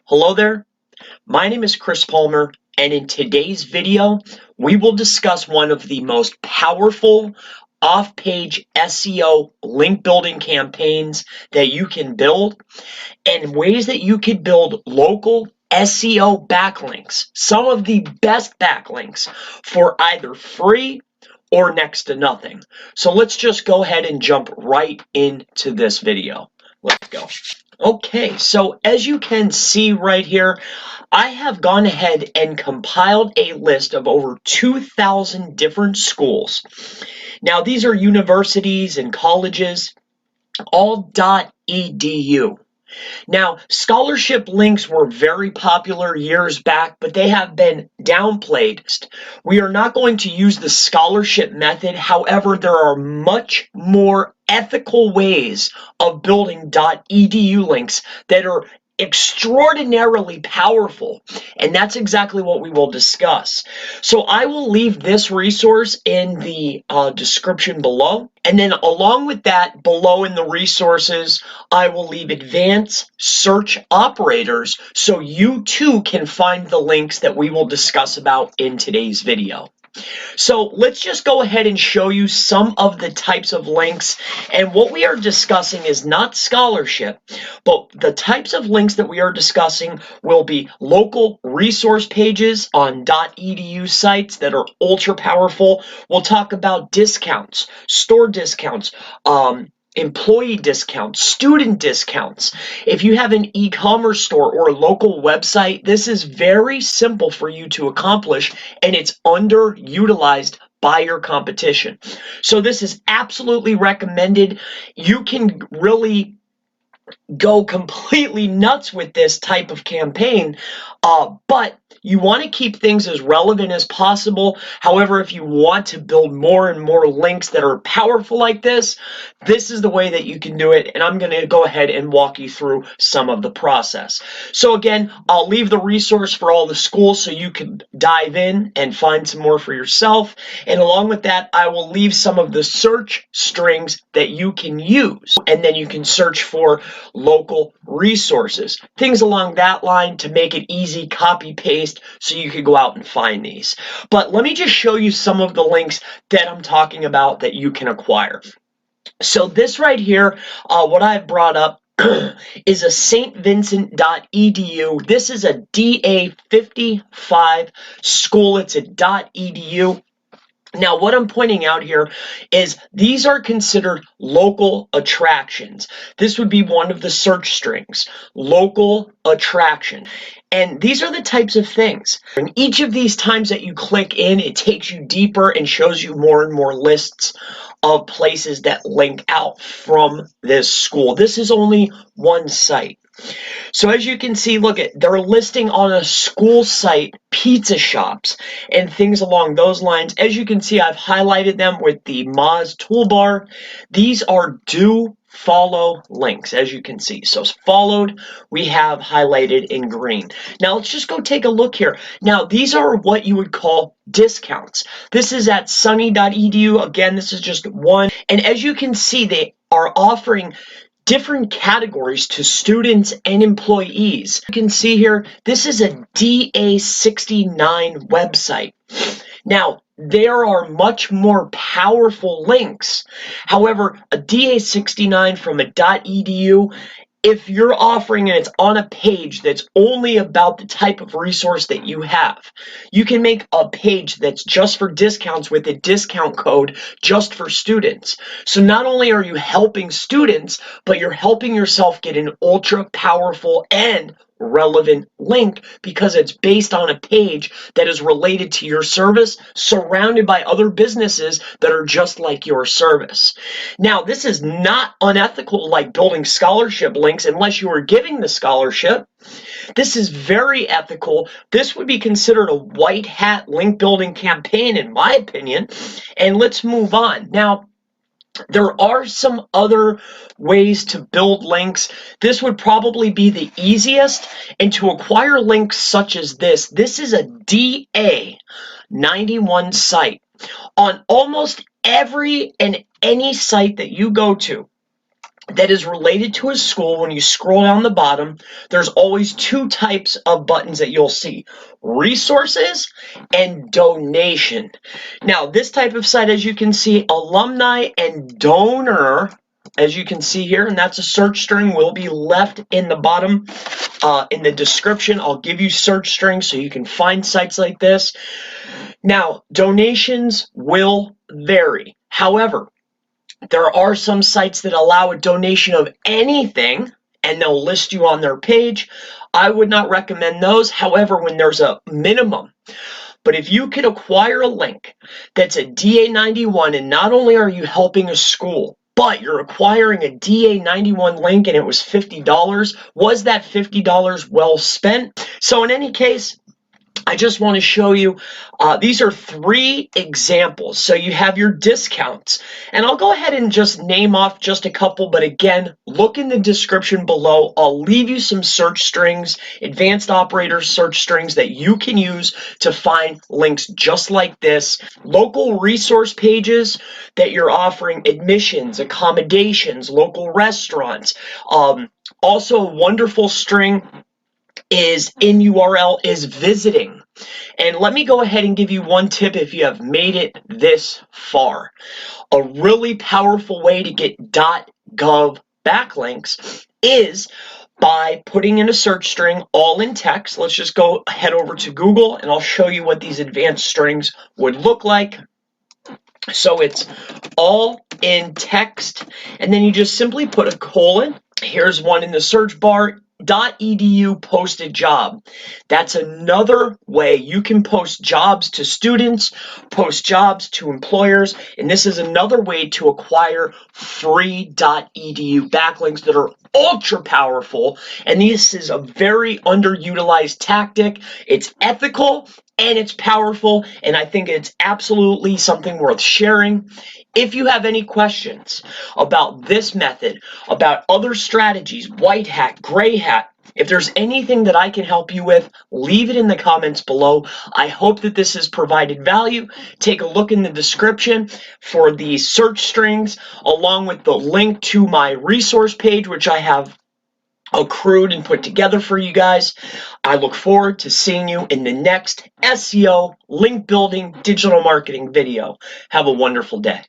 Hello there, my name is Chris Palmer, and in today's video, we will discuss one of the most powerful off-page SEO link building campaigns that you can build and ways that you could build local SEO backlinks, some of the best backlinks for either free or next to nothing. So let's just go ahead and jump right into this video. Let's go. Okay, so as you can see right here, I have gone ahead and compiled a list of over 2,000 different schools. Now, these are universities and colleges, all .edu. Now, scholarship links were very popular years back, but they have been downplayed. We are not going to use the scholarship method. However, there are much more ethical ways of building .edu links that are extraordinarily powerful, and that's exactly what we will discuss. So I will leave this resource in the description below, and then along with that, below in the resources, I will leave advanced search operators so you too can find the links that we will discuss about in today's video. So let's just go ahead and show you some of the types of links, and what we are discussing is not scholarship, but the types of links that we are discussing will be local resource pages on .edu sites that are ultra powerful. We'll talk about discounts, store discounts, employee discounts, student discounts. If you have an e-commerce store or a local website, this is very simple for you to accomplish, and it's underutilized by your competition. So this is absolutely recommended. You can really go completely nuts with this type of campaign, but you want to keep things as relevant as possible. However, if you want to build more and more links that are powerful like this is the way that you can do it, and I'm going to go ahead and walk you through some of the process. So again, I'll leave the resource for all the schools so you can dive in and find some more for yourself, and along with that, I will leave some of the search strings that you can use, and then you can search for local resources, things along that line to make it easy, copy paste, so you could go out and find these. But let me just show you some of the links that I'm talking about that you can acquire. So this right here, what I've brought up is a stvincent.edu. This is a DA55 school. It's a .edu. Now, what I'm pointing out here is these are considered local attractions. This would be one of the search strings, local attraction. And these are the types of things. And each of these times that you click in, it takes you deeper and shows you more and more lists of places that link out from this school. This is only one site. So as you can see, look at, they're listing on a school site pizza shops and things along those lines. As you can see, I've highlighted them with the Moz toolbar. These are do follow links, as you can see. So followed, we have highlighted in green. Now let's just go take a look here. Now these are what you would call discounts. This is at sunny.edu. Again, this is just one. And as you can see, they are offering different categories to students and employees. You can see here, this is a DA69 website. Now, there are much more powerful links. However, a DA69 from a .edu, if you're offering and it's on a page that's only about the type of resource that you have, you can make a page that's just for discounts with a discount code just for students. So not only are you helping students, but you're helping yourself get an ultra powerful and relevant link because it's based on a page that is related to your service, surrounded by other businesses that are just like your service. Now, this is not unethical like building scholarship links unless you are giving the scholarship. This is very ethical. This would be considered a white hat link building campaign, in my opinion. And let's move on. Now, there are some other ways to build links. This would probably be the easiest. And to acquire links such as this is a DA91 site. On almost every and any site that you go to, that is related to a school, when you scroll down the bottom, there's always two types of buttons that you'll see: resources and donation. Now, this type of site, as you can see, alumni and donor, as you can see here, and that's a search string, will be left in the bottom in the description. I'll give you search strings so you can find sites like this. Now, donations will vary. However, there are some sites that allow a donation of anything, and they'll list you on their page. I would not recommend those. However, when there's a minimum, but if you could acquire a link that's a DA91, and not only are you helping a school, but you're acquiring a DA91 link and it was $50, was that $50 well spent? So in any case, I just want to show you, these are 3 examples. So you have your discounts, and I'll go ahead and just name off just a couple, but again, look in the description below. I'll leave you some search strings, advanced operator search strings that you can use to find links just like this. Local resource pages that you're offering admissions, accommodations, local restaurants. Also a wonderful string is in URL is visiting. And let me go ahead and give you one tip if you have made it this far. A really powerful way to get .gov backlinks is by putting in a search string all in text. Let's just go head over to Google and I'll show you what these advanced strings would look like. So it's all in text, and then you just simply put a colon. Here's one in the search bar: .edu posted job. That's another way you can post jobs to students, post jobs to employers, and this is another way to acquire free .edu backlinks that are ultra powerful, and this is a very underutilized tactic. It's ethical and it's powerful, and I think it's absolutely something worth sharing. If you have any questions about this method, about other strategies, white hat, gray hat, if there's anything that I can help you with, leave it in the comments below. I hope that this has provided value. Take a look in the description for the search strings, along with the link to my resource page, which I have accrued and put together for you guys. I look forward to seeing you in the next SEO, link building, digital marketing video. Have a wonderful day.